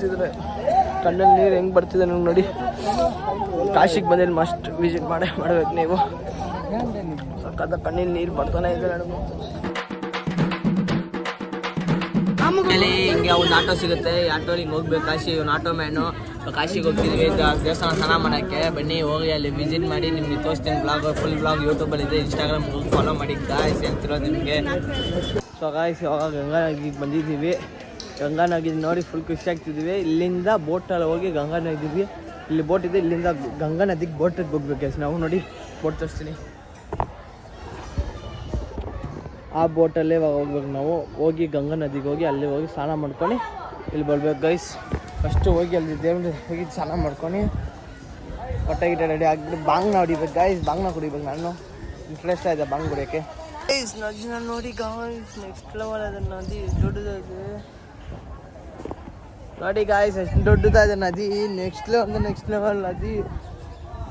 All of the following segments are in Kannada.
ಬರ್ತಿದ್ರೆ ಕಣ್ಣಲ್ಲಿ ನೀರು ಹೆಂಗೆ ಬರ್ತಿದೆ ನೋಡಿ. ಕಾಶಿಗೆ ಬಂದಿಲ್ಲಿ ಮಸ್ಟ್ ವಿಸಿಟ್ ಮಾಡ್ಬೇಕು ನೀವು. ಸಕ್ಕತ್ತ ಕಣ್ಣಲ್ಲಿ ನೀರು ಬರ್ತಾನೆ ಇದೆ ನನಗೂ. ಆಮೇಲೆ ಹಿಂಗೆ ಒಂದು ಆಟೋ ಸಿಗುತ್ತೆ, ಈ ಆಟೋಲಿ ಹಿಂಗೆ ಹೋಗ್ಬೇಕು ಕಾಶಿ. ಒಂದು ಆಟೋ ಮ್ಯಾನು ಕಾಶಿಗೆ ಹೋಗ್ತಿದ್ವಿ ದೇವಸ್ಥಾನ ಸ್ನಾನ ಮಾಡೋಕ್ಕೆ. ಬನ್ನಿ ಹೋಗಿ ಅಲ್ಲಿ ವಿಸಿಟ್ ಮಾಡಿ ನಿಮಗೆ ತೋರಿಸ್ತೀನಿ. ಬ್ಲಾಗ್ ಫುಲ್ ಬ್ಲಾಗ್ ಯೂಟ್ಯೂಬಲ್ಲಿದೆ, ಇನ್ಸ್ಟಾಗ್ರಾಮ್ ಹೋಗಿ ಫಾಲೋ ಮಾಡಿ ಗಾಯ್ಸ್ ಹೇಳ್ತಿರೋದು ನಿಮಗೆ. ಸೊ ಗಾಯ್ಸ್ ಇವಾಗ ಗಂಗಾನದಿಗೆ ಬಂದಿದ್ದೀವಿ. ಗಂಗಾನದಿ ನೋಡಿ ಫುಲ್ ಖುಷಿ ಆಗ್ತಿದ್ದೀವಿ. ಇಲ್ಲಿಂದ ಬೋಟಲ್ಲಿ ಹೋಗಿ ಗಂಗಾನದಿಗೆ, ಇಲ್ಲಿ ಬೋಟ್ ಇದೆ, ಇಲ್ಲಿಂದ ಗಂಗಾನದಿಗೆ ಬೋಟಿಗೆ ಹೋಗ್ಬೇಕು ಗೈಸ್. ನಾವು ನೋಡಿ ಬೋಟ್ ತೋರಿಸ್ತೀನಿ. ಆ ಬೋಟಲ್ಲೇ ಇವಾಗ ಹೋಗ್ಬೇಕು ನಾವು. ಹೋಗಿ ಗಂಗಾ ನದಿಗೆ ಹೋಗಿ ಅಲ್ಲಿ ಹೋಗಿ ಸ್ನಾನ ಮಾಡ್ಕೊಂಡು ಇಲ್ಲಿ ಬರ್ಬೇಕು ಗೈಸ್. ಫಸ್ಟು ಹೋಗಿ ಅಲ್ಲಿ ದೇವ್ರ ಹೋಗಿ ಸ್ನಾನ ಮಾಡ್ಕೊಂಡು ಹೊಟ್ಟೆ ಗಿಟ್ಟೆ ರೆಡಿ ಆಗಿಬಿಟ್ಟು ಬಾಂಗ್ನ ಹೊಡಿಬೇಕು ಗೈಸ್. ಬಾಂಗ್ನ ಕುಡಿಬೇಕು. ನಾನು ಇಂಟ್ರೆಸ್ಟ್ ಇದೆ ಬಾಂಗ್ ಕುಡಿಯೋಕ್ಕೆ ಗೈಸ್. ನದಿನ ನೋಡಿ ಗಾಯ್ಸ್, ನೆಕ್ಸ್ಟ್ ಲೆವೆಲ್ ಅದ ನದಿ. ದೊಡ್ಡದಾದೆ ನೋಡಿ ಗಾಯ್ಸ್, ಎಷ್ಟು ದೊಡ್ಡದಾದ ನದಿ. ನೆಕ್ಸ್ಟ್ ಲೆವೆಲ್ ನದಿ.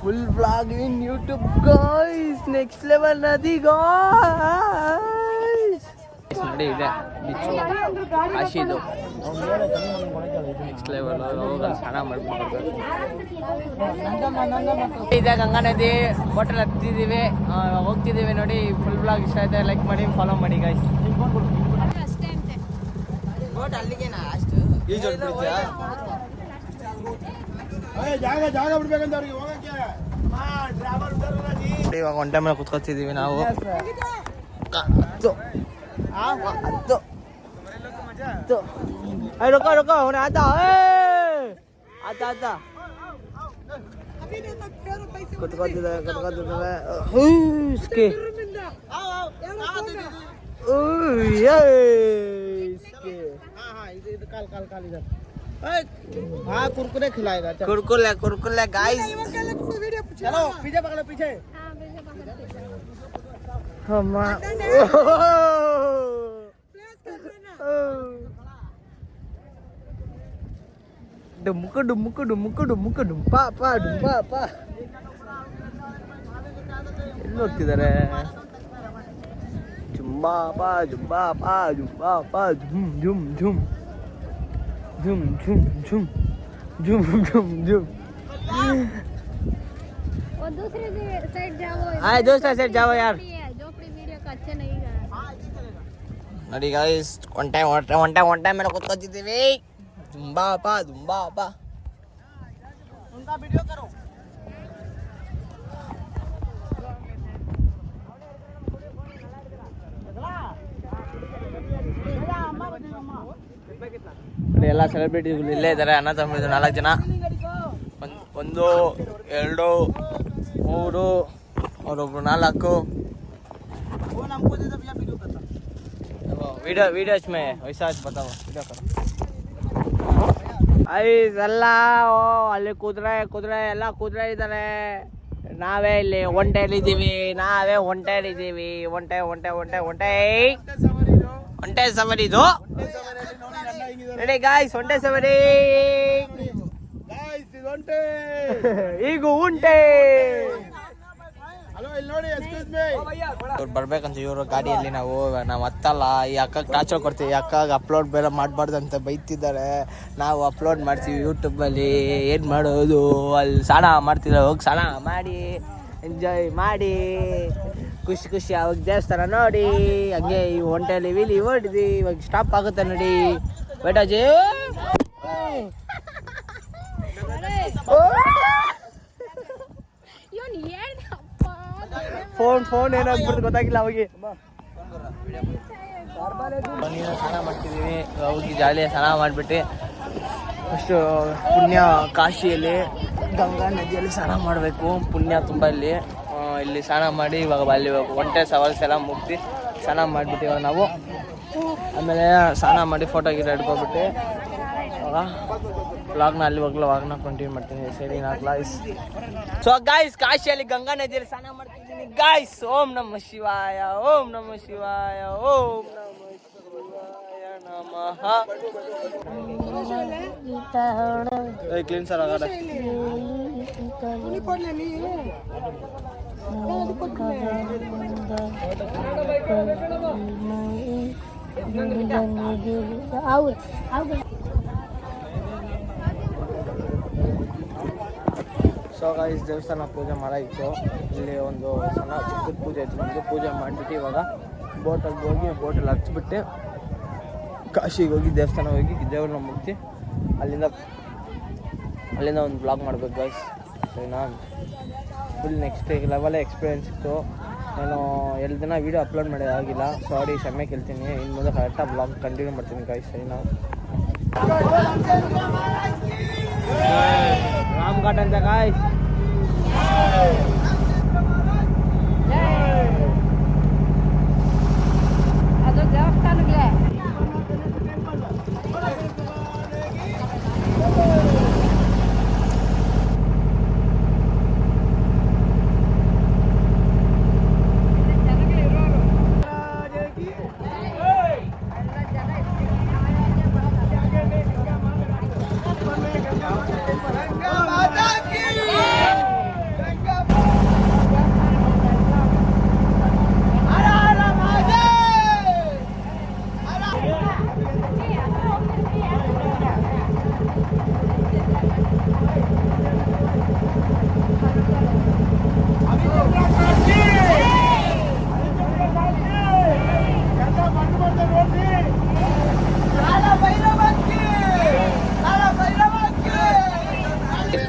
Full vlog in YouTube guys. Next level ನದಿ ಗಾಯ್ಸ್. ನೋಡಿ ಇದೆ ಬೀಚು ಕಾಶಿದು. ನೆಕ್ಸ್ಟ್ ಲೆವೆಲ್ ಸ್ನಾನ ಮಾಡ್ಕೊಂಡು ಇದೆ ಗಂಗಾ ನದಿ. ಹೋಟೆಲ್ ಹತ್ತಿದ್ದೀವಿ, ಹೋಗ್ತಿದ್ದೀವಿ ನೋಡಿ. ಫುಲ್ ಬ್ಲಾಗ್ ಇಷ್ಟ ಆಯ್ತು, ಲೈಕ್ ಮಾಡಿ, ಫಾಲೋ ಮಾಡಿ ಗಾಯ್ಸ್. ಇವಾಗ ಒನ್ ಟೈಮ್ ಕುತ್ಕೊತಿದ್ದೀವಿ ನಾವು. रुको होने आता हाँ कुरकुरे खिलाएगा. कुरकुरे गाइस. चलो पीछे पकड़ो, पीछे. ಎಲ್ಲಿ ಹೋಗ್ತಿದ್ದಾರೆ? ಜುಂಬಾಪಾ ಜುಂಬಾಪಾ ಜುಂಬಾಪಾ ಝುಮ್ ಝುಮ್ ಝುಮ್ ಝುಮ್ ಝುಮ್ ಝುಮ್ ಝುಮ್ ಝುಮ್ ಝುಮ್. दूसरे साइड जाओ. दूसरा साइड जाओ यार. अच्छा नहीं है ನೋಡಿ ಗಾಯ್ಸ್, ಒನ್ ಟೈಮ್ ಮೇಲೆ ಕೂತ್ಕೊತಿದ್ದೀವಿ. ಜುಂಬಾಪಾ ಉನका ವಿಡಿಯೋ ಕರೋ. ಎಲ್ಲ ಸೆಲೆಬ್ರಿಟಿಗಳು ಇಲ್ಲೇ ಇದ್ದಾರೆ. ಅಣ್ಣ ತಮ್ಮ 4 ಜನ. 1 2 3 ಅವರೊಬ್ರು 4. वीडियो में वैसा बताओ. वीडियो करो. ಐಸ್ ಎಲ್ಲ ಅಲ್ಲಿ ಕುದುರೆ ಎಲ್ಲ ಕುದುರೆ ಇದ್ದಾರೆ. ನಾವೇ ಇಲ್ಲಿ ಒಂಟೆಲಿದ್ದೀವಿ. ಒಂಟೆ ಸವಾರಿದು ರೆಡಿ ಗಾಯ್ಸ್. ಒಂಟೆ ಸವಾರಿ ಈಗ ಉಂಟೆ. ಇವ್ರು ಬರ್ಬೇಕಂತ ಇವರು ಗಾಡಿಯಲ್ಲಿ. ನಾವು ಹತ್ತಲ್ಲ. ಈ ಅಕ್ಕಗೆ ಟಾರ್ಚರ್ ಕೊಡ್ತೀವಿ. ಈ ಅಕ್ಕಗೆ ಅಪ್ಲೋಡ್ ಬೇರೆ ಮಾಡಬಾರ್ದು ಅಂತ ಬೈತಿದ್ದಾರೆ. ನಾವು ಅಪ್ಲೋಡ್ ಮಾಡ್ತೀವಿ ಯೂಟ್ಯೂಬಲ್ಲಿ. ಏನು ಮಾಡೋದು? ಅಲ್ಲಿ ಸ್ನಾನ ಮಾಡ್ತಿದ್ದಾರೆ. ಹೋಗಿ ಸ್ನಾನ ಮಾಡಿ ಎಂಜಾಯ್ ಮಾಡಿ ಖುಷಿ ಅವಾಗ ದೇವಸ್ಥಾನ ನೋಡಿ. ಹಂಗೆ ಈ ಹೊಂಟೆಯಲ್ಲಿ ವೀಲಿ ಓಡಿದ್ವಿ. ಇವಾಗ ಸ್ಟಾಪ್ ಆಗುತ್ತೆ ನೋಡಿ. ಬೇಟಾಜಿ ಫೋನ್ ಏನಾಗ್ಬಿಡ್ತು ಗೊತ್ತಾಗಿಲ್ಲ ಅವಾಗ. ಸ್ನಾನ ಮಾಡ್ತಿದ್ದೀವಿ. ಹೋಗಿ ಜಾಲಿಯಾಗಿ ಸ್ನಾನ ಮಾಡಿಬಿಟ್ಟು ಅಷ್ಟು ಪುಣ್ಯ ಕಾಶಿಯಲ್ಲಿ ಗಂಗಾ ನದಿಯಲ್ಲಿ ಸ್ನಾನ ಮಾಡಬೇಕು. ಪುಣ್ಯ ತುಂಬ ಇಲ್ಲಿ ಸ್ನಾನ ಮಾಡಿ ಇವಾಗ ಅಲ್ಲಿ ಒಂಟೆ ಸವಾರಿ ಎಲ್ಲ ಮುಗ್ದು ಸ್ನಾನ ಮಾಡಿಬಿಟ್ಟು ಇವಾಗ ನಾವು ಆಮೇಲೆ ಸ್ನಾನ ಮಾಡಿ ಫೋಟೋ ಹಿಡ್ಕೊಬಿಟ್ಟು ಇವಾಗ ವ್ಲಾಗ್ನ ಅಲ್ಲಿ ಹೋಗ್ಲ ವ್ಲಾಗ್ನ ಕಂಟಿನ್ಯೂ ಮಾಡ್ತೀನಿ. ಸರಿ ನಾ ಗಾಯ್ಸ್. ಸೊ ಗಾಯ್ಸ್, ಕಾಶಿಯಲ್ಲಿ ಗಂಗಾ ನದಿಯಲ್ಲಿ ಸ್ನಾನ ಮಾಡ್ತಿದ್ದೀನಿ ಗಾಯ್ಸ್. ಓಂ ನಮಃ ಶಿವಾಯ, ಓಂ ನಮಃ ಶಿವಾಯ, ಓಂ ನಮಃ ಶಿವಾಯ ನಮಃ. ಕ್ಲೀನ್ ಸರ್ ಆಗಲ್ಲ. ಸೊ ಗೈಸ್ ದೇವಸ್ಥಾನ ಪೂಜೆ ಮಾಡಾಯಿತು. ಇಲ್ಲಿ ಒಂದು ಸಣ್ಣ ಚಿಕ್ಕದ ಪೂಜೆ ಇತ್ತು ನಮ್ಮದು. ಪೂಜೆ ಮಾಡಿಬಿಟ್ಟು ಇವಾಗ ಬೋಟಲ್ಲಿ ಹಚ್ಬಿಟ್ಟು ಕಾಶಿಗೆ ಹೋಗಿ ದೇವಸ್ಥಾನ ಹೋಗಿ ದೇವ್ರನ್ನ ಮುಗಿಸಿ ಅಲ್ಲಿಂದ ಒಂದು ಬ್ಲಾಗ್ ಮಾಡ್ಬೇಕು ಗೈಸ್. ಸರಿನಾ? ಫುಲ್ ನೆಕ್ಸ್ಟ್ ಲೆವೆಲ್ ಎಕ್ಸ್ಪೀರಿಯೆನ್ಸ್ ಇತ್ತು. ನಾನು 2 ದಿನ ವೀಡಿಯೋ ಅಪ್ಲೋಡ್ ಮಾಡೋದಾಗಿಲ್ಲ, ಸಾರಿ, ಕ್ಷಮೆ ಕೇಳ್ತೀನಿ. ಇನ್ನು ಮುಂದೆ ಕರೆಕ್ಟಾಗಿ ಬ್ಲಾಗ್ ಕಂಟಿನ್ಯೂ ಮಾಡ್ತೀನಿ ಗೈಸ್. ಸರಿನಾ? ರಾಮ್ ಘಾಟ್ ಅಂತ ಗಾಯ್ಸ್. ಅದು ದೇವಸ್ಥಾನಕ್ಕೆ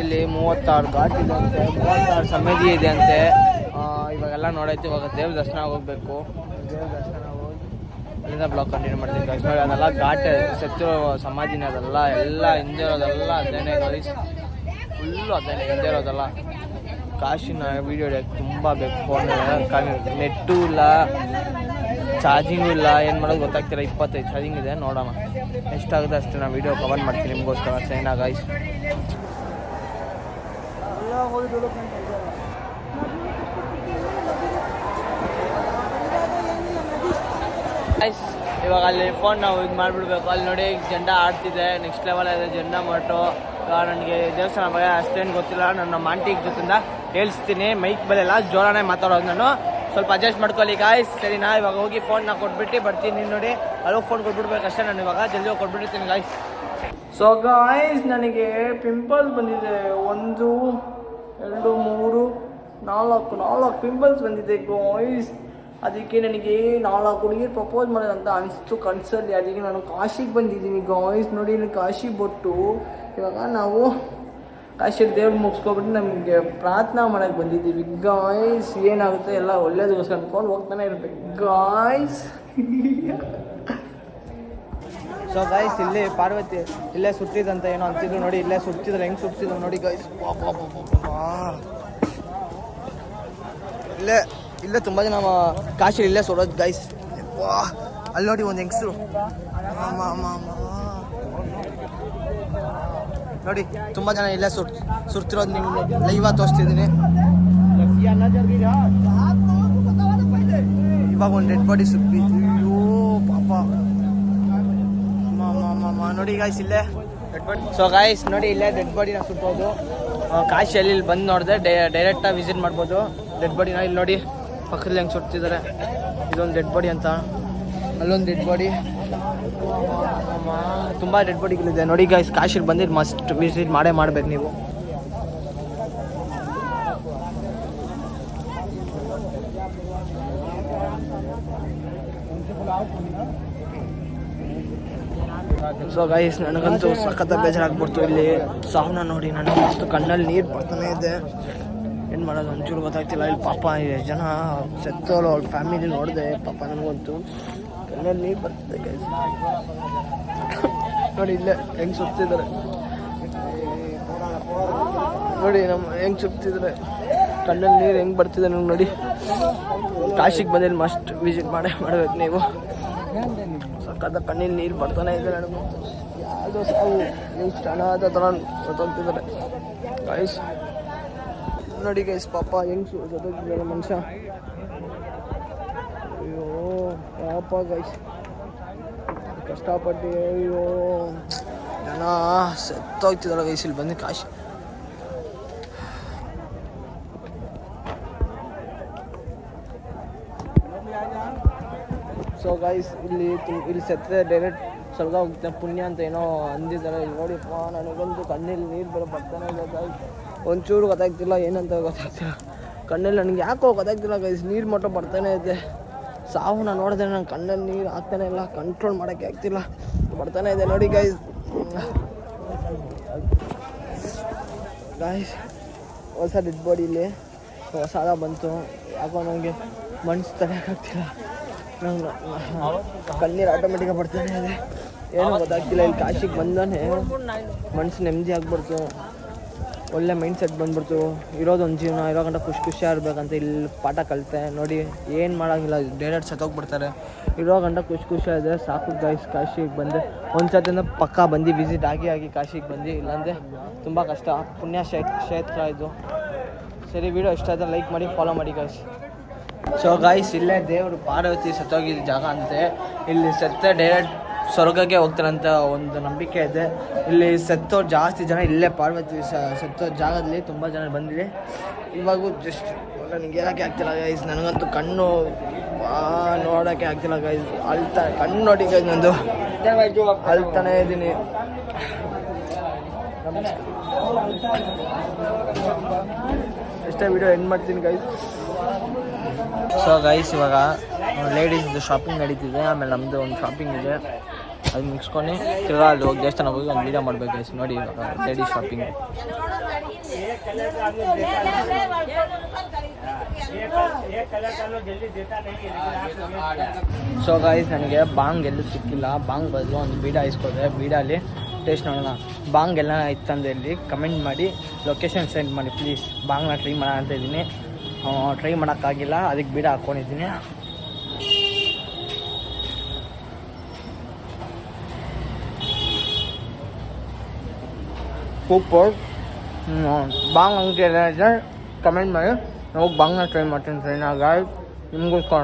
ಇಲ್ಲಿ 36 ಘಾಟ್ ಇದೆ ಅಂತೆ, 36 ಸಮಾಧಿ ಇದೆ ಅಂತೆ. ಇವಾಗೆಲ್ಲ ನೋಡೈತಿ. ಇವಾಗ ದೇವ್ರ ದರ್ಶನ ಹೋಗ್ಬೇಕು. ದೇವ್ರ ದರ್ಶನ ಹೋಗಿ ಅಲ್ಲಿಂದ ಬ್ಲಾಗ್ ಕಂಟಿನ್ಯೂ ಮಾಡ್ತೀನಿ ಗೈಸ್. ನೋಡಿ ಅದೆಲ್ಲ ಘಾಟ್ ಸತ್ತಿರೋ ಸಮಾಧಿನ, ಅದೆಲ್ಲ ಎಲ್ಲ ಹಿಂದೆ ಇರೋದೆಲ್ಲ ಅದೇನೇ ಗೈಸ್. ಫುಲ್ಲು ಅದೇನೇ ಹಿಂದೆ ಇರೋದೆಲ್ಲ. ಕಾಶಿನ ವೀಡಿಯೋ ಹಿಡಿಯೋಕ್ಕೆ ತುಂಬ ಬೇಕು. ಫೋನ್ ನೆಟ್ಟು ಇಲ್ಲ, ಚಾರ್ಜಿಂಗು ಇಲ್ಲ, ಏನು ಮಾಡೋದು ಗೊತ್ತಾಗ್ತಿಲ್ಲ. 25 ಚಾರ್ಜಿಂಗ್ ಇದೆ. ನೋಡೋಣ ಎಷ್ಟಾಗುತ್ತೆ ಅಷ್ಟು ನಾನು ವೀಡಿಯೋ ಕವರ್ ಮಾಡ್ತೀನಿ ನಿಮಗೋಸ್ಕರ. ಸರಿನಾ ಗೈಸ್? ಇವಾಗ ಅಲ್ಲಿ ಫೋನ್ ನಾವು ಇದು ಮಾಡಿಬಿಡ್ಬೇಕು. ಅಲ್ಲಿ ನೋಡಿ ಜೆಂಡ ಆಡ್ತಿದೆ, ನೆಕ್ಸ್ಟ್ ಲೆವೆಲ್ ಇದೆ ಜೆಂಡ ಮಟ್ಟು. ನನಗೆ ದೇವಸ್ಥಾನ ಬಗ್ಗೆ ಅಷ್ಟೇನು ಗೊತ್ತಿಲ್ಲ. ನನ್ನ ಆಂಟಿಗೆ ಜೊತೆಯಿಂದ ಹೇಳ್ಸ್ತೀನಿ. ಮೈಕ್ ಬದಲ್ಲ ಜೋರಾನೇ ಮಾತಾಡೋದು. ನಾನು ಸ್ವಲ್ಪ ಅಡ್ಜಸ್ಟ್ ಮಾಡ್ಕೊಳ್ಳಿ ಗಾಯ್ಸ್. ಸರಿನಾ? ಇವಾಗ ಹೋಗಿ ಫೋನ್ನ ಕೊಟ್ಬಿಟ್ಟು ಬರ್ತೀನಿ. ನೋಡಿ ಅಲ್ಲೂ ಫೋನ್ ಕೊಟ್ಬಿಡ್ಬೇಕು ಅಷ್ಟೇ. ನಾನು ಇವಾಗ ಜಲ್ದಿ ಹೋಗಿ ಕೊಟ್ಬಿಟ್ಟಿರ್ತೀನಿ ಗಾಯ್ಸ್. ಸೊ ಗಾಯ್ಸ್, ನನಗೆ ಪಿಂಪಲ್ಸ್ ಬಂದಿದೆ. 1 2 3 4 ಪಿಂಪಲ್ಸ್ ಬಂದಿದೆ ಗಾಯ್ಸ್. ಅದಕ್ಕೆ ನನಗೆ 4 ಹುಡುಗಿರು ಪ್ರಪೋಸ್ ಮಾಡೋದಂತ ಅನಿಸ್ತು ಕನ್ಸಲ್ಲಿ. ಅದಕ್ಕೆ ನಾನು ಕಾಶಿಗೆ ಬಂದಿದ್ದೀನಿ ಗಾಯ್ಸ್. ನೋಡಿ ಇಲ್ಲಿ ಕಾಶಿ ಬೊಟ್ಟು. ಇವಾಗ ನಾವು ಕಾಶಿಯಲ್ಲಿ ದೇವ್ರು ಮುಗಿಸ್ಕೊಬಿಟ್ಟು ನಮಗೆ ಪ್ರಾರ್ಥನಾ ಮಾಡೋಕ್ಕೆ ಬಂದಿದ್ದೀವಿ ಗಾಯ್ಸ್. ಏನಾಗುತ್ತೆ ಎಲ್ಲ ಒಳ್ಳೇದಕ್ಕೋಸ್ಕರ ಅಂದ್ಕೊಂಡು ಹೋಗ್ತಾನೆ ಇರಬೇಕು ಗಾಯ್ಸ್. ಸೊ ಗಾಯ್ಸ್, ಇಲ್ಲಿ ಪಾರ್ವತಿ ಇಲ್ಲೇ ಸುಟ್ಟಿದಂತ ಏನೋ ಅಂತಿದ್ರು. ನೋಡಿ ಇಲ್ಲೇ ಸುಡ್ತಿದ್ರು, ಹೆಂಗೆ ಸುಡ್ತಿದ್ರು ನೋಡಿ ಗಾಯ್ಸ್. ಇಲ್ಲೇ ತುಂಬ ಜನ ಕಾಶಿ ಇಲ್ಲೇ ಸುಡೋದು ಗೈಸ್. ಅಲ್ಲಿ ನೋಡಿ ಒಂದು ಹೆಂಗಸರು ನೋಡಿ, ತುಂಬ ಜನ ಇಲ್ಲೇ ಸುಡ್ತಿರೋದು ನೀವು ಲೈವ್ ತೋರಿಸ್ತಿದ್ದೀನಿ. ಇವಾಗ ಒಂದು ಡೆಡ್ ಬಾಡಿ ಸುಟ್ಟಿದ್ದು. ಅಯ್ಯೋ ಪಾಪ, ನೋಡಿ ಗಾಯ್ಸ್ ಇಲ್ಲೇ ಡೆಡ್ ಬಾಡಿ. ಸೊ ಗಾಯ್ಸ್ ನೋಡಿ ಇಲ್ಲೇ ಡೆಡ್ ಬಾಡಿನ ಸುಟ್ಟೋದು. ಕಾಶಿಯಲ್ಲಿ ಇಲ್ಲಿ ಬಂದು ನೋಡಿದ್ರೆ ಡೈರೆಕ್ಟಾಗಿ ವಿಸಿಟ್ ಮಾಡ್ಬೋದು ಡೆಡ್ ಬಾಡಿನ. ಇಲ್ಲಿ ನೋಡಿ ಪಕ್ಕದಲ್ಲಿ ಹೆಂಗೆ ಸುಡ್ತಿದ್ದಾರೆ. ಇದೊಂದು ಡೆಡ್ ಬಾಡಿ ಅಂತ, ಅಲ್ಲೊಂದು ಡೆಡ್ ಬಾಡಿ, ತುಂಬ ಡೆಡ್ ಬಾಡಿಗಳಿದೆ ನೋಡಿ ಗೈಸ್. ಕಾಶಿಗೆ ಬಂದಿದ್ದು ಮಸ್ಟ್ ವಿಸಿಟ್ ಮಾಡಬೇಕು ನೀವು. ಸೊ ಗೈಸ್, ನನಗಂತೂ ಸಖತ್ ಬೇಜಾರಾಗ್ಬಿಡ್ತು ಇಲ್ಲಿ ಸಾವನ್ನ ನೋಡಿ. ನನಗೆ ಅಷ್ಟು ಕಣ್ಣಲ್ಲಿ ನೀರು ಬರ್ತಾನೆ ಇದೆ. ಏನು ಮಾಡೋದು ಒಂಚೂರು ಗೊತ್ತಾಗ್ತಿಲ್ಲ. ಇಲ್ಲಿ ಪಾಪ ಎಷ್ಟು ಜನ ಸತ್ತೋರು, ಅವ್ರ ಫ್ಯಾಮಿಲಿ ನೋಡಿದೆ. ಪಾಪ ನನಗಂತೂ ಕಣ್ಣಲ್ಲಿ ನೀರು ಬರ್ತಿದೆ ಗೈಸ್. ನೋಡಿ ಇಲ್ಲೇ ಹೆಂಗೆ ಸುತ್ತಿದ್ದಾರೆ ನೋಡಿ, ನಮ್ಮ ಹೆಂಗೆ ಸುತ್ತಿದ್ದಾರೆ, ಕಣ್ಣಲ್ಲಿ ನೀರು ಹೆಂಗೆ ಬರ್ತಿದೆ ನಿಮ್ಗೆ ನೋಡಿ. ಕಾಶಿಗೆ ಬಂದಿಲ್ಲಿ ಮಸ್ಟ್ ವಿಸಿಟ್ ಮಾಡಬೇಕು ನೀವು. ಸಕ್ಕತ್ತ ಕಣ್ಣಲ್ಲಿ ನೀರು ಬರ್ತಾನೆ ಇದೆ ನನಗೂ. ಯಾವುದೋ ಸಾವು ಎಷ್ಟು ಅನಾಥ ಥರ ಸತ್ತೋಗ್ತಿದ್ದಾರೆ ಗೈಸ್. ನೋಡಿ ಗೈಸ್, ಪಾಪ ಹೆಂಗೆ ಸತ್ತೋಗ್ತಿದ್ದಾರೆ ಮನುಷ್ಯ. ಅಯ್ಯೋ ಪಾಪ ಗೈಸ್, ಕಷ್ಟಪಟ್ಟು ಅಯ್ಯೋ ಜನ ಸತ್ತೋಗ್ತಿದ್ದಾರೆ ಗೈಸ್ ಇಲ್ಲಿ ಬಂದು ಕಾಶಿ. ಸೊ ಗೈಸ್, ಇಲ್ಲಿ ಸತ್ತರೆ ಡೈರೆಕ್ಟ್ ಸ್ವರ್ಗ ಹೋಗ್ತಾನೆ ಪುಣ್ಯ ಅಂತ ಏನೋ ಅಂದಿದ್ದಾರೆ. ನೋಡಿಪ್ಪ ನನಗಂತೂ ಕಣ್ಣಲ್ಲಿ ನೀರು ಬೇರೆ ಬರ್ತಾನೆ ಇದೆ ಗೈಸ್. ಒಂಚೂರು ಗೊತ್ತಾಗ್ತಿಲ್ಲ ಏನಂತ ಗೊತ್ತಾಗ್ತಿಲ್ಲ. ಕಣ್ಣಲ್ಲಿ ನನಗೆ ಯಾಕೋ ಗೊತ್ತಾಗ್ತಿಲ್ಲ ಗೈಸ್. ನೀರು ಮಟ್ಟ ಬರ್ತಾನೆ ಇದೆ. ಸಾವನ್ನ ನೋಡಿದ್ರೆ ನನ್ನ ಕಣ್ಣಲ್ಲಿ ನೀರು ಆಗ್ತಾನೆ ಇಲ್ಲ. ಕಂಟ್ರೋಲ್ ಮಾಡೋಕ್ಕೆ ಆಗ್ತಿಲ್ಲ, ಬರ್ತಾನೆ ಇದೆ ನೋಡಿ ಗೈಸ್. ಗಾಯ್ಸ್ ಹೊಸ ಡೆಡ್ ಬಾಡಿಲಿ ಹೊಸಾದ ಬಂತು. ಯಾಕೋ ನನಗೆ ಮನ್ಸು ತಡೆಯೋಕ್ಕಾಗ್ತಿಲ್ಲ. ನಂಗೆ ಕಣ್ಣೀರು ಆಟೋಮೆಟಿಕಾಗಿ ಬರ್ತಾನೆ ಇದೆ. ಏನೂ ಗೊತ್ತಾಗ್ತಿಲ್ಲ. ಇಲ್ಲಿ ಕಾಶಿಗೆ ಬಂದಾನೆ ಮನ್ಸು ನೆಮ್ಮದಿ ಆಗ್ಬಿಡ್ತು. ಒಳ್ಳೆ ಮೈಂಡ್ ಸೆಟ್ ಬಂದ್ಬಿಡ್ತು. ಇರೋದೊಂದು ಜೀವನ, ಇರೋ ಗಂಟ ಖುಷಿಯಾಗಿರ್ಬೇಕಂತ ಇಲ್ಲಿ ಪಾಠ ಕಲಿತೆ ನೋಡಿ. ಏನು ಮಾಡೋಂಗಿಲ್ಲ, ಡೈರೆಕ್ಟ್ ಸತ್ತೋಗ್ಬಿಡ್ತಾರೆ. ಇರೋ ಗಂಟ ಖುಷಿಯಾಗಿದೆ ಸಾಕು ಗೈಸ್. ಕಾಶಿಗೆ ಬಂದೆ ಒಂದು ಸತಿಂದ ಪಕ್ಕ ಬಂದು ವಿಸಿಟ್ ಆಗಿ ಕಾಶಿಗೆ ಬಂದು, ಇಲ್ಲಾಂದರೆ ತುಂಬ ಕಷ್ಟ. ಪುಣ್ಯ ಕ್ಷೇತ್ರ ಇದು. ಸರಿ, ವಿಡಿಯೋ ಇಷ್ಟ ಆದರೆ ಲೈಕ್ ಮಾಡಿ, ಫಾಲೋ ಮಾಡಿ ಗೈಸ್. ಸೊ ಗೈಸ್, ಇಲ್ಲೇ ದೇವರು ಪಾರ್ವತಿ ಸತ್ತೋಗಿದ್ದ ಜಾಗ ಅಂತೆ. ಇಲ್ಲಿ ಸತ್ತ ಡೈರೆಕ್ಟ್ ಸ್ವರ್ಗಕ್ಕೆ ಹೋಗ್ತಾರಂತ ಒಂದು ನಂಬಿಕೆ ಇದೆ. ಇಲ್ಲಿ ಸತ್ತೋರು ಜಾಸ್ತಿ ಜನ ಇಲ್ಲೇ ಪಾರ್ವತಿ ಸತ್ತೋ ಜಾಗದಲ್ಲಿ ತುಂಬ ಜನ ಬಂದಿದೆ. ಇವಾಗೂ ಜಸ್ಟ್ ನನಗೆ ಹೇಳೋಕ್ಕೆ ಆಗ್ತಿಲ್ಲ ಗೈಸ್. ನನಗಂತೂ ಕಣ್ಣು ನೋಡೋಕ್ಕೆ ಆಗ್ತಿಲ್ಲ ಗೈಸ್. ಕಣ್ಣು ನೋಡಿ ಗೈಸ್, ನಂದು ಅಳ್ತಾನೇ ಇದ್ದೀನಿ. ಎಷ್ಟೇ ವಿಡಿಯೋ ಎಂಡ್ ಮಾಡ್ತೀನಿ ಗೈಸ್. ಸೊ ಗೈಸ್, ಇವಾಗ ಲೇಡೀಸ್ದು ಶಾಪಿಂಗ್ ನಡೀತಿದೆ. ಆಮೇಲೆ ನಮ್ಮದು ಒಂದು ಶಾಪಿಂಗ್ ಇದೆ, ಅದು ಮುಗಿಸ್ಕೊಂಡು ತಿರ್ಗಾ ಅಲ್ಲಿ ಹೋಗಿ ದೇವಸ್ಥಾನಕ್ಕೆ ಹೋಗಿ ಒಂದು ವೀಡಿಯೋ ಮಾಡ್ಬೇಕು ಗೈಸ್. ನೋಡಿ ಇವಾಗ ಲೇಡೀಸ್ ಶಾಪಿಂಗ್. ಸೊ ಗೈಸ್, ನನಗೆ ಬಾಂಗ್ ಎಲ್ಲೂ ಸಿಕ್ಕಿಲ್ಲ. ಬಾಂಗ್ ಬದಲು ಒಂದು ಬೀಡ ಇಸ್ಕೋದೆ. ಬೀಡಲ್ಲಿ ಟೇಸ್ಟ್ ನೋಡೋಣ. ಬಾಂಗ್ ಎಲ್ಲ ಇತ್ತಂದ್ರೆ ಇಲ್ಲಿ ಕಮೆಂಟ್ ಮಾಡಿ, ಲೊಕೇಶನ್ ಸೆಂಡ್ ಮಾಡಿ ಪ್ಲೀಸ್. ಬಾಂಗ್ನ ಟ್ರೈ ಮಾಡೋಣ ಅಂತ ಇದ್ದೀನಿ. ಟ್ರೈ ಮಾಡೋಕ್ಕಾಗಿಲ್ಲ, ಅದಕ್ಕೆ ಬೀಡ ಹಾಕ್ಕೊಂಡಿದ್ದೀನಿ. ಸೂಪರ್. ಬಾಂಗ್ ಅಂಗಡಿ ಎಲ್ಲ ಇದೆ, ಕಮೆಂಟ್ ಮಾಡಿ. ನಾವು ಬಾಂಗ್ನ ಟ್ರೈ ಮಾಡ್ತೀನಿ ಫ್ರೆಂಡ್. ಗಾಯ್ಸ್ ನಿಮಗೋಸ್ಕರ.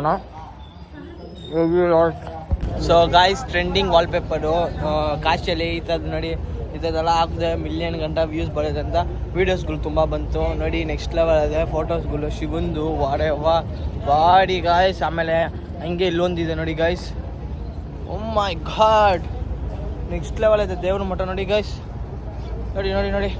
ಸೊ ಗಾಯ್ಸ್, ಟ್ರೆಂಡಿಂಗ್ ವಾಲ್ಪೇಪರು ಕಾಶಿಯಲ್ಲಿ ಈ ಥರದ್ದು ನೋಡಿ. ಈ ಥರದ್ದೆಲ್ಲ ಹಾಕಿದೆ ಮಿಲಿಯನ್ ಗಂಟ ವ್ಯೂಸ್ ಬರುತ್ತೆ ಅಂತ. ವೀಡಿಯೋಸ್ಗಳು ತುಂಬ ಬಂತು ನೋಡಿ. ನೆಕ್ಸ್ಟ್ ಲೆವೆಲ್ ಇದೆ ಫೋಟೋಸ್ಗಳು. ಶಿವಂದು ಬಾಡಿ ಗಾಯ್ಸ್. ಆಮೇಲೆ ಹಂಗೆ ಇಲ್ಲೊಂದಿದೆ ನೋಡಿ ಗಾಯ್ಸ್. ಓ ಮೈ ಗಾಡ್, ನೆಕ್ಸ್ಟ್ ಲೆವೆಲ್ ಇದೆ ದೇವ್ರ ಮಠ ನೋಡಿ ಗಾಯ್ಸ್. ನೋಡಿ.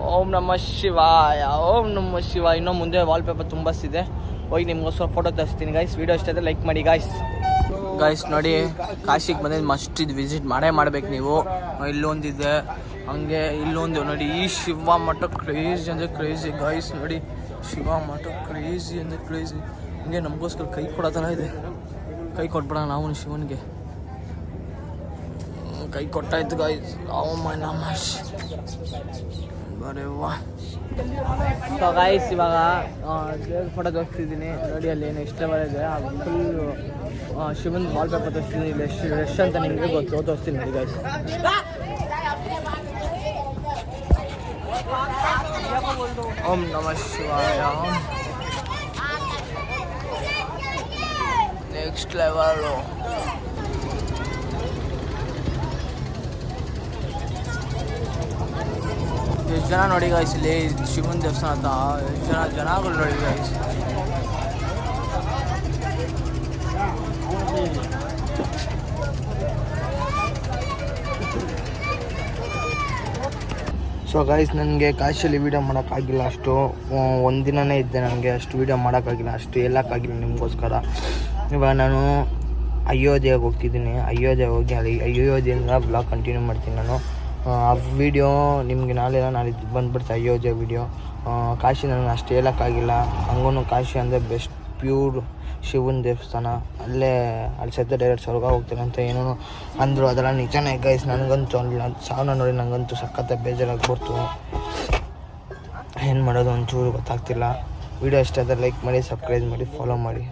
ಓಂ ನಮಃ ಶಿವಾಯ, ಓಂ ನಮಃ ಶಿವಾಯ. ಇನ್ನೂ ಮುಂದೆ ವಾಲ್ಪೇಪರ್ ತುಂಬ ಇದೆ. ಹೋಗಿ ನಿಮ್ಗೋಸ್ಕರ ಫೋಟೋ ತರಿಸ್ತೀನಿ ಗಾಯ್ಸ್. ವೀಡಿಯೋ ಇಷ್ಟ ಆದರೆ ಲೈಕ್ ಮಾಡಿ ಗಾಯ್ಸ್. ನೋಡಿ, ಕಾಶಿಗೆ ಬಂದಿದ್ದು ಮಸ್ಟ್ ಇದು ವಿಸಿಟ್ ಮಾಡಬೇಕು ನೀವು. ಇಲ್ಲೊಂದಿದೆ, ಹಂಗೆ ಇಲ್ಲೊಂದು ನೋಡಿ. ಈ ಶಿವ ಮಠ ಕ್ರೇಜಿ ಅಂದರೆ ಕ್ರೇಜಿ ಗಾಯ್ಸ್. ನೋಡಿ, ಶಿವ ಮಠ ಕ್ರೇಜಿ ಅಂದರೆ ಕ್ರೇಜಿ. ಹಂಗೆ ನಮಗೋಸ್ಕರ ಕೈ ಕೊಡೋ ಥರ ಇದೆ. ಕೈ ಕೊಟ್ಬಿಡೋಣ ನಾವು ಶಿವನಿಗೆ. ಕೈ ಕೊಟ್ಟಾಯ್ತು ಗಾಯ್ಸ್. ಓಂ ನಮಃ ಬರೇವಾ. ಸೊ ಗಾಯ್ಸ್, ಇವಾಗ ದೇವ್ರ ಫೋಟೋ ತೋರಿಸ್ತಿದ್ದೀನಿ ನೋಡಿ. ಅಲ್ಲಿ ನೆಕ್ಸ್ಟ್ ಲೆವೆಲ್ ಇದೆ. ಫುಲ್ಲು ಶಿವನ್ ವಾಲ್ಪೇಪರ್ ತೋರಿಸ್ತೀನಿ. ಇಲ್ಲಿ ಎಷ್ಟು ರಶ್ ಅಂತ ನಿಮಗೆ ಗೊತ್ತು, ತೋರಿಸ್ತೀನಿ ನೋಡಿ ಗಾಯ್ಸ್. ಓಂ ನಮಃ ಶಿವಾಯ. Next level. ಎಷ್ಟು ಜನ ನೋಡಿ ಗಾಯ್ಸ್ ಇಲ್ಲಿ ಶಿವನ ದೇವಸ್ಥಾನ ಅಂತ. ಎಷ್ಟು ಜನಗಳು ನೋಡಿ ಗಾಯ್ಸ್. ಸೊ ಗಾಯ್ಸ್, ನನಗೆ ಕಾಶಿಯಲ್ಲಿ ವೀಡಿಯೋ ಮಾಡೋಕ್ಕಾಗಿಲ್ಲ. ಅಷ್ಟು ಒಂದಿನನೇ ಇದ್ದೆ, ನನಗೆ ಅಷ್ಟು ವೀಡಿಯೋ ಮಾಡೋಕ್ಕಾಗಿಲ್ಲ, ಅಷ್ಟು ಹೇಳೋಕ್ಕಾಗಿಲ್ಲ ನಿಮಗೋಸ್ಕರ. ಇವಾಗ ನಾನು ಅಯೋಧ್ಯೆಗೆ ಹೋಗ್ತಿದ್ದೀನಿ. ಅಯೋಧ್ಯೆ ಹೋಗಿ ಅಲ್ಲಿ ಅಯೋಧ್ಯೆಯಿಂದ ಬ್ಲಾಗ್ ಕಂಟಿನ್ಯೂ ಮಾಡ್ತೀನಿ ನಾನು. ಆ ವಿಡಿಯೋ ನಿಮಗೆ ನಾಳಿದ್ದು ಬಂದುಬಿಡ್ತೆ ಅಯೋಧ್ಯೆ ವಿಡಿಯೋ. ಕಾಶಿ ನನಗೆ ಅಷ್ಟು ಹೇಳೋಕ್ಕಾಗಿಲ್ಲ. ಹಂಗೂ ಕಾಶಿ ಅಂದರೆ ಬೆಸ್ಟ್ ಪ್ಯೂರ್ ಶಿವನ ದೇವಸ್ಥಾನ. ಅಲ್ಲಿ ಸದ್ಯ ಡೈರೆಕ್ಟ್ ಸ್ವರ್ಗ ಹೋಗ್ತೀನಿ ಅಂತ ಏನೋ ಅಂದರು. ಅದೆಲ್ಲ ನಿಜನೇ ಗೈಸ್. ನನಗಂತೂ ಸಾವನ್ನ ನೋಡಿ ನನಗಂತೂ ಸಖತ್ತ ಬೇಜಾರಾಗ್ಬಿಡ್ತು. ಏನು ಮಾಡೋದು ಒಂಚೂರು ಗೊತ್ತಾಗ್ತಿಲ್ಲ. ವಿಡಿಯೋ ಇಷ್ಟ ಆದರೆ ಲೈಕ್ ಮಾಡಿ, ಸಬ್ಸ್ಕ್ರೈಬ್ ಮಾಡಿ, ಫಾಲೋ ಮಾಡಿ.